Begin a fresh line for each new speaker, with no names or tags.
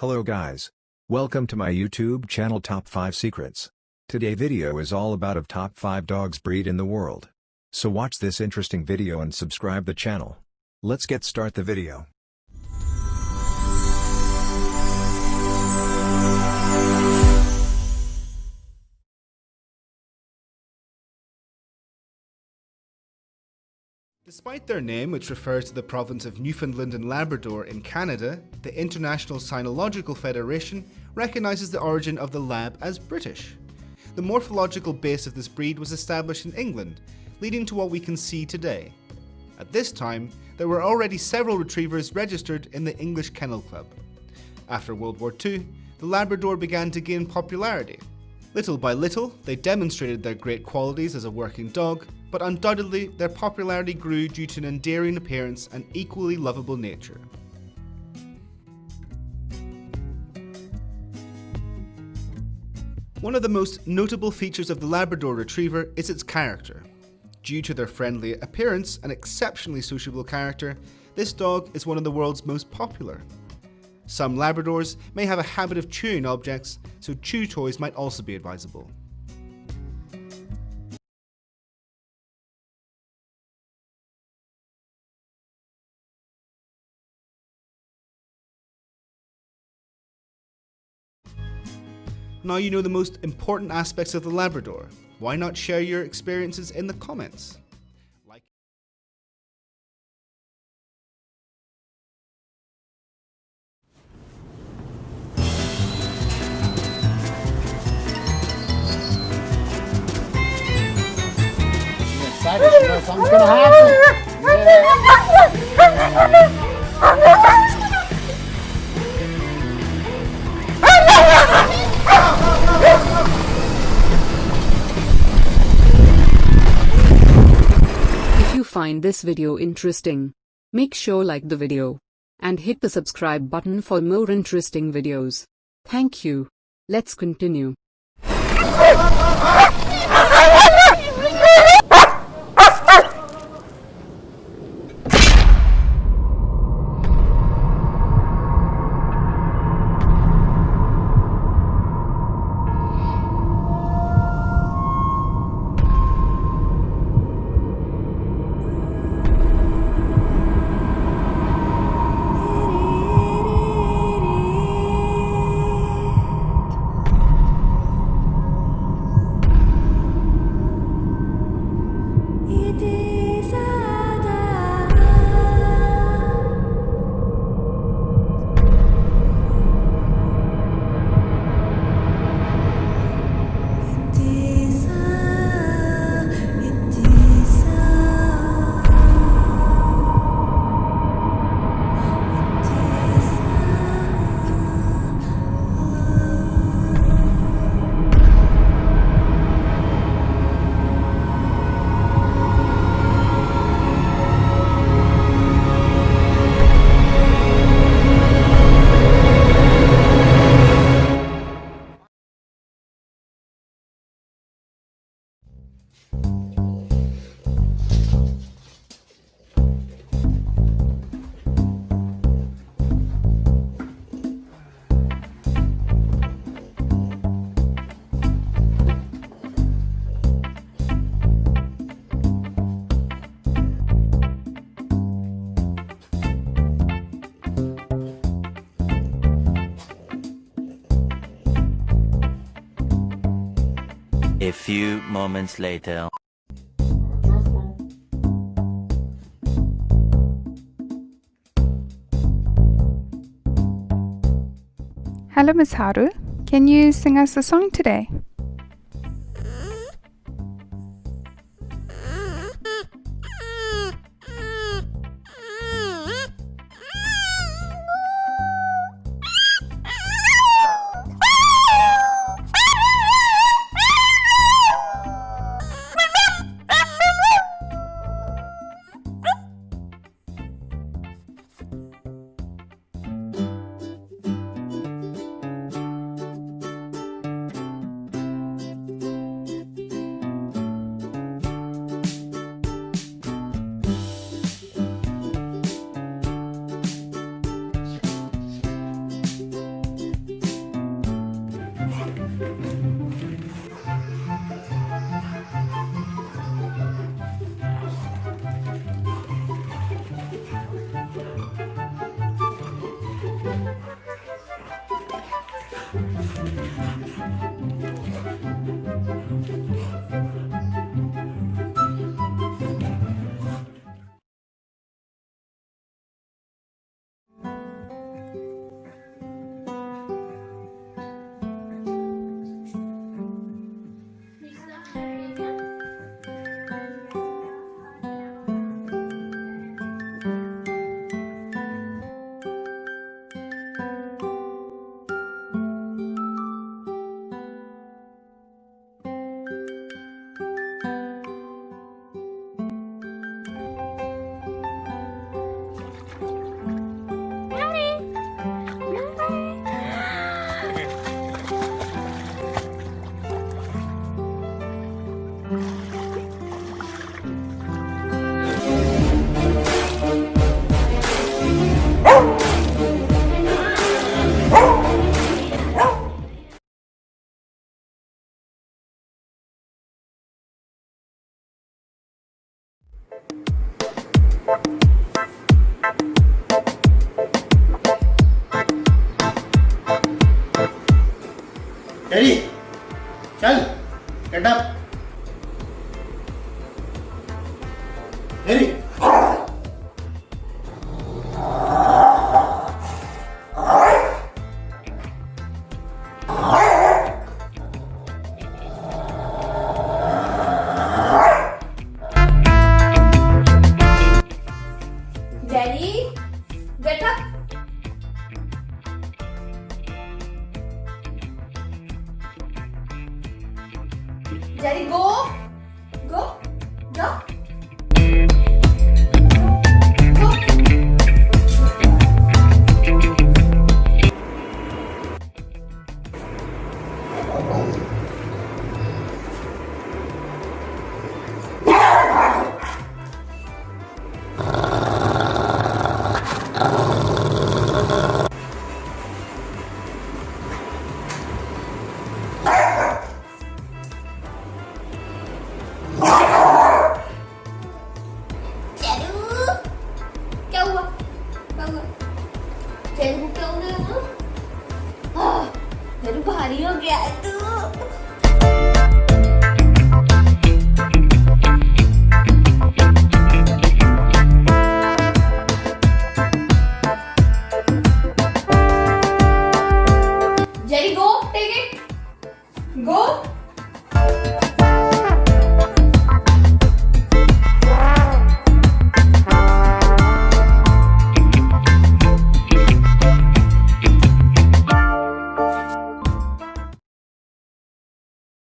Hello guys. Welcome to my YouTube channel Top 5 Secrets. Today video is all about of top 5 dogs breed in the world. So watch this interesting video and subscribe the channel. Let's get start the video.
Despite their name, which refers to the province of Newfoundland and Labrador in Canada, the International Cynological Federation recognises the origin of the Lab as British. The morphological base of this breed was established in England, leading to what we can see today. At this time, there were already several retrievers registered in the English Kennel Club. After World War II, the Labrador began to gain popularity. Little by little, they demonstrated their great qualities as a working dog, but undoubtedly their popularity grew due to an endearing appearance and equally lovable nature. One of the most notable features of the Labrador Retriever is its character. Due to their friendly appearance and exceptionally sociable character, this dog is one of the world's most popular. Some Labradors may have a habit of chewing objects, so chew toys might also be advisable. Now you know the most important aspects of the Labrador. Why not share your experiences in the comments?
Excited, you know something's gonna happen.
If you find this video interesting, make sure like the video and hit the subscribe button for more interesting videos. Thank you. Let's continue.
A few moments later.
Hello, Ms. Haru. Can you sing us a song today?
Teddy, चल, get up. Teddy.
Daddy, get up. Daddy, go. Go. Go. क्या हुआ? क्या हुआ? तेरे को क्या हो गया? तेरे को भारी हो गया है तू। Jerry, go.